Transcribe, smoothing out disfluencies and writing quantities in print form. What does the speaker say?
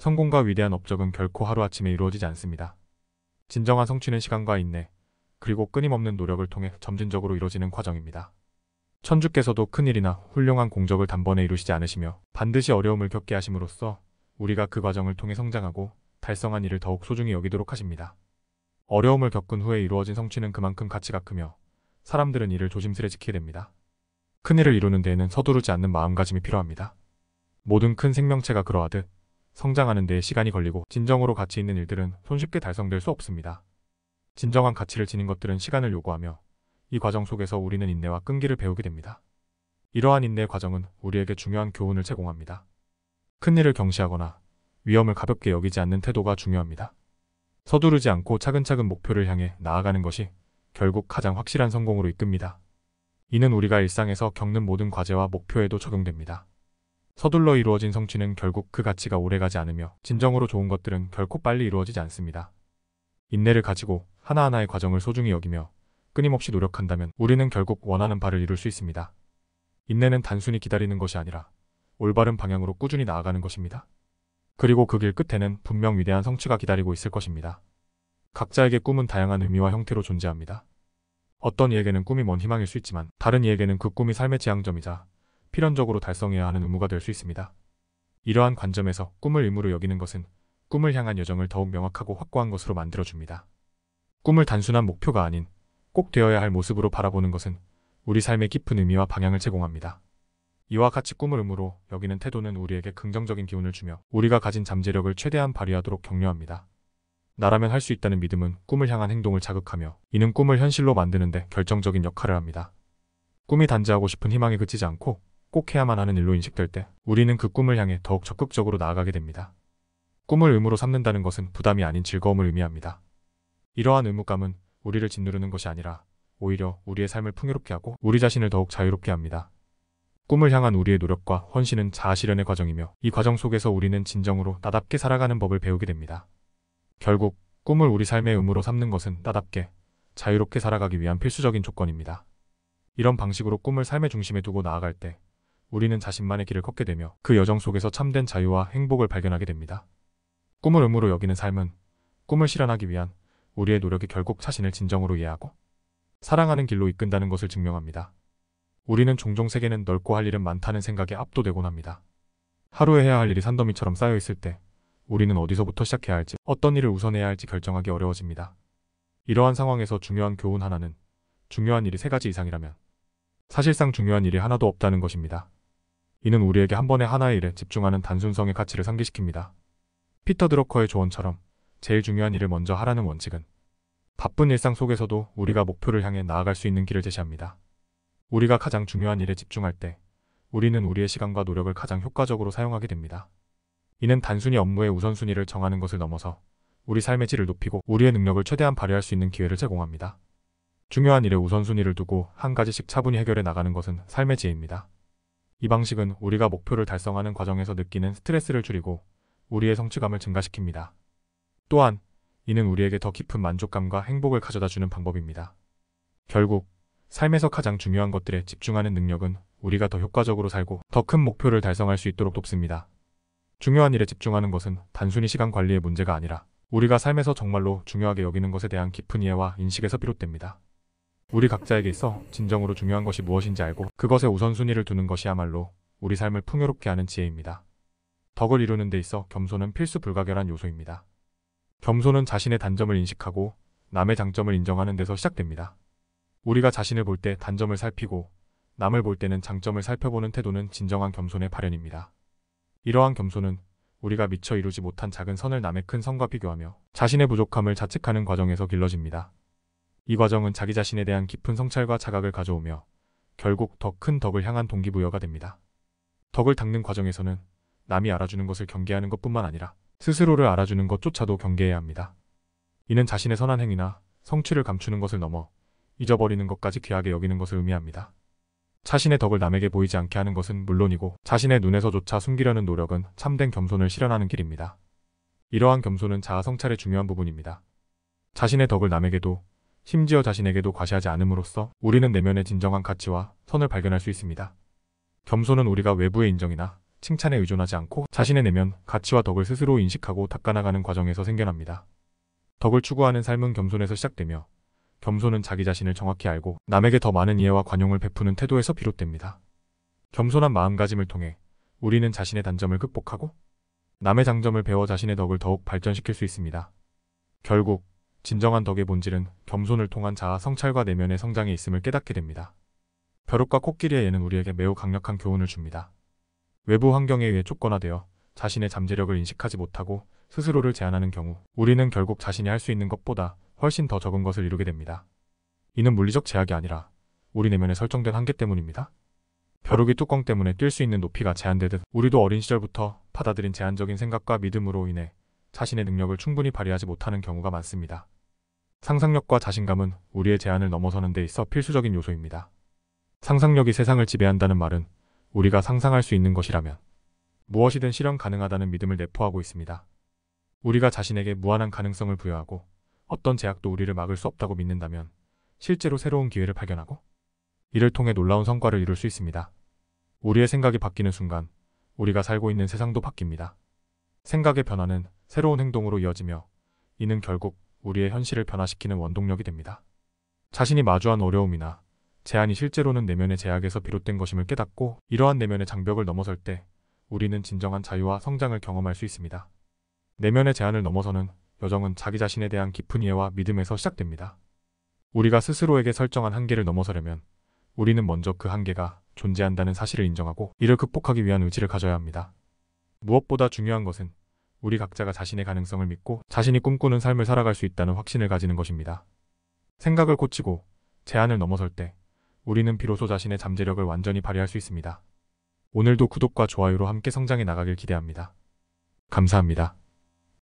성공과 위대한 업적은 결코 하루아침에 이루어지지 않습니다. 진정한 성취는 시간과 인내, 그리고 끊임없는 노력을 통해 점진적으로 이루어지는 과정입니다. 천주께서도 큰일이나 훌륭한 공적을 단번에 이루시지 않으시며 반드시 어려움을 겪게 하심으로써 우리가 그 과정을 통해 성장하고 달성한 일을 더욱 소중히 여기도록 하십니다. 어려움을 겪은 후에 이루어진 성취는 그만큼 가치가 크며 사람들은 이를 조심스레 지키게 됩니다. 큰일을 이루는 데에는 서두르지 않는 마음가짐이 필요합니다. 모든 큰 생명체가 그러하듯 성장하는 데에 시간이 걸리고 진정으로 가치 있는 일들은 손쉽게 달성될 수 없습니다. 진정한 가치를 지닌 것들은 시간을 요구하며 이 과정 속에서 우리는 인내와 끈기를 배우게 됩니다. 이러한 인내의 과정은 우리에게 중요한 교훈을 제공합니다. 큰일을 경시하거나 위험을 가볍게 여기지 않는 태도가 중요합니다. 서두르지 않고 차근차근 목표를 향해 나아가는 것이 결국 가장 확실한 성공으로 이끕니다. 이는 우리가 일상에서 겪는 모든 과제와 목표에도 적용됩니다. 서둘러 이루어진 성취는 결국 그 가치가 오래가지 않으며 진정으로 좋은 것들은 결코 빨리 이루어지지 않습니다. 인내를 가지고 하나하나의 과정을 소중히 여기며 끊임없이 노력한다면 우리는 결국 원하는 바를 이룰 수 있습니다. 인내는 단순히 기다리는 것이 아니라 올바른 방향으로 꾸준히 나아가는 것입니다. 그리고 그 길 끝에는 분명 위대한 성취가 기다리고 있을 것입니다. 각자에게 꿈은 다양한 의미와 형태로 존재합니다. 어떤 이에게는 꿈이 먼 희망일 수 있지만 다른 이에게는 그 꿈이 삶의 지향점이자 필연적으로 달성해야 하는 의무가 될 수 있습니다. 이러한 관점에서 꿈을 의무로 여기는 것은 꿈을 향한 여정을 더욱 명확하고 확고한 것으로 만들어줍니다. 꿈을 단순한 목표가 아닌 꼭 되어야 할 모습으로 바라보는 것은 우리 삶의 깊은 의미와 방향을 제공합니다. 이와 같이 꿈을 의무로 여기는 태도는 우리에게 긍정적인 기운을 주며 우리가 가진 잠재력을 최대한 발휘하도록 격려합니다. 나라면 할 수 있다는 믿음은 꿈을 향한 행동을 자극하며 이는 꿈을 현실로 만드는 데 결정적인 역할을 합니다. 꿈이 단지하고 싶은 희망에 그치지 않고 꼭 해야만 하는 일로 인식될 때 우리는 그 꿈을 향해 더욱 적극적으로 나아가게 됩니다. 꿈을 의무로 삼는다는 것은 부담이 아닌 즐거움을 의미합니다. 이러한 의무감은 우리를 짓누르는 것이 아니라 오히려 우리의 삶을 풍요롭게 하고 우리 자신을 더욱 자유롭게 합니다. 꿈을 향한 우리의 노력과 헌신은 자아실현의 과정이며 이 과정 속에서 우리는 진정으로 나답게 살아가는 법을 배우게 됩니다. 결국 꿈을 우리 삶의 의무로 삼는 것은 나답게 자유롭게 살아가기 위한 필수적인 조건입니다. 이런 방식으로 꿈을 삶의 중심에 두고 나아갈 때 우리는 자신만의 길을 걷게 되며 그 여정 속에서 참된 자유와 행복을 발견하게 됩니다. 꿈을 의무로 여기는 삶은 꿈을 실현하기 위한 우리의 노력이 결국 자신을 진정으로 이해하고 사랑하는 길로 이끈다는 것을 증명합니다. 우리는 종종 세계는 넓고 할 일은 많다는 생각에 압도되곤 합니다. 하루에 해야 할 일이 산더미처럼 쌓여 있을 때 우리는 어디서부터 시작해야 할지, 어떤 일을 우선해야 할지 결정하기 어려워집니다. 이러한 상황에서 중요한 교훈 하나는 중요한 일이 3가지 이상이라면 사실상 중요한 일이 하나도 없다는 것입니다. 이는 우리에게 한 번에 하나의 일에 집중하는 단순성의 가치를 상기시킵니다. 피터 드러커의 조언처럼 제일 중요한 일을 먼저 하라는 원칙은 바쁜 일상 속에서도 우리가 목표를 향해 나아갈 수 있는 길을 제시합니다. 우리가 가장 중요한 일에 집중할 때 우리는 우리의 시간과 노력을 가장 효과적으로 사용하게 됩니다. 이는 단순히 업무의 우선순위를 정하는 것을 넘어서 우리 삶의 질을 높이고 우리의 능력을 최대한 발휘할 수 있는 기회를 제공합니다. 중요한 일에 우선순위를 두고 한 가지씩 차분히 해결해 나가는 것은 삶의 지혜입니다. 이 방식은 우리가 목표를 달성하는 과정에서 느끼는 스트레스를 줄이고 우리의 성취감을 증가시킵니다. 또한 이는 우리에게 더 깊은 만족감과 행복을 가져다주는 방법입니다. 결국 삶에서 가장 중요한 것들에 집중하는 능력은 우리가 더 효과적으로 살고 더 큰 목표를 달성할 수 있도록 돕습니다. 중요한 일에 집중하는 것은 단순히 시간 관리의 문제가 아니라 우리가 삶에서 정말로 중요하게 여기는 것에 대한 깊은 이해와 인식에서 비롯됩니다. 우리 각자에게 있어 진정으로 중요한 것이 무엇인지 알고 그것에 우선순위를 두는 것이야말로 우리 삶을 풍요롭게 하는 지혜입니다. 덕을 이루는 데 있어 겸손은 필수 불가결한 요소입니다. 겸손은 자신의 단점을 인식하고 남의 장점을 인정하는 데서 시작됩니다. 우리가 자신을 볼 때 단점을 살피고 남을 볼 때는 장점을 살펴보는 태도는 진정한 겸손의 발현입니다. 이러한 겸손은 우리가 미처 이루지 못한 작은 선을 남의 큰 선과 비교하며 자신의 부족함을 자책하는 과정에서 길러집니다. 이 과정은 자기 자신에 대한 깊은 성찰과 자각을 가져오며 결국 더 큰 덕을 향한 동기부여가 됩니다. 덕을 닦는 과정에서는 남이 알아주는 것을 경계하는 것뿐만 아니라 스스로를 알아주는 것조차도 경계해야 합니다. 이는 자신의 선한 행위나 성취를 감추는 것을 넘어 잊어버리는 것까지 귀하게 여기는 것을 의미합니다. 자신의 덕을 남에게 보이지 않게 하는 것은 물론이고 자신의 눈에서조차 숨기려는 노력은 참된 겸손을 실현하는 길입니다. 이러한 겸손은 자아 성찰의 중요한 부분입니다. 자신의 덕을 남에게도 심지어 자신에게도 과시하지 않음으로써 우리는 내면의 진정한 가치와 선을 발견할 수 있습니다. 겸손은 우리가 외부의 인정이나 칭찬에 의존하지 않고 자신의 내면, 가치와 덕을 스스로 인식하고 닦아나가는 과정에서 생겨납니다. 덕을 추구하는 삶은 겸손에서 시작되며 겸손은 자기 자신을 정확히 알고 남에게 더 많은 이해와 관용을 베푸는 태도에서 비롯됩니다. 겸손한 마음가짐을 통해 우리는 자신의 단점을 극복하고 남의 장점을 배워 자신의 덕을 더욱 발전시킬 수 있습니다. 결국 진정한 덕의 본질은 겸손을 통한 자아 성찰과 내면의 성장에 있음을 깨닫게 됩니다. 벼룩과 코끼리의 예는 우리에게 매우 강력한 교훈을 줍니다. 외부 환경에 의해 촉건화되어 자신의 잠재력을 인식하지 못하고 스스로를 제한하는 경우 우리는 결국 자신이 할 수 있는 것보다 훨씬 더 적은 것을 이루게 됩니다. 이는 물리적 제약이 아니라 우리 내면에 설정된 한계 때문입니다. 벼룩이 뚜껑 때문에 뛸 수 있는 높이가 제한되듯 우리도 어린 시절부터 받아들인 제한적인 생각과 믿음으로 인해 자신의 능력을 충분히 발휘하지 못하는 경우가 많습니다. 상상력과 자신감은 우리의 제한을 넘어서는 데 있어 필수적인 요소입니다. 상상력이 세상을 지배한다는 말은 우리가 상상할 수 있는 것이라면 무엇이든 실현 가능하다는 믿음을 내포하고 있습니다. 우리가 자신에게 무한한 가능성을 부여하고 어떤 제약도 우리를 막을 수 없다고 믿는다면 실제로 새로운 기회를 발견하고 이를 통해 놀라운 성과를 이룰 수 있습니다. 우리의 생각이 바뀌는 순간 우리가 살고 있는 세상도 바뀝니다. 생각의 변화는 새로운 행동으로 이어지며 이는 결국 우리의 현실을 변화시키는 원동력이 됩니다. 자신이 마주한 어려움이나 제한이 실제로는 내면의 제약에서 비롯된 것임을 깨닫고 이러한 내면의 장벽을 넘어설 때 우리는 진정한 자유와 성장을 경험할 수 있습니다. 내면의 제한을 넘어서는 여정은 자기 자신에 대한 깊은 이해와 믿음에서 시작됩니다. 우리가 스스로에게 설정한 한계를 넘어서려면 우리는 먼저 그 한계가 존재한다는 사실을 인정하고 이를 극복하기 위한 의지를 가져야 합니다. 무엇보다 중요한 것은 우리 각자가 자신의 가능성을 믿고 자신이 꿈꾸는 삶을 살아갈 수 있다는 확신을 가지는 것입니다. 생각을 고치고 제한을 넘어설 때 우리는 비로소 자신의 잠재력을 완전히 발휘할 수 있습니다. 오늘도 구독과 좋아요로 함께 성장해 나가길 기대합니다. 감사합니다.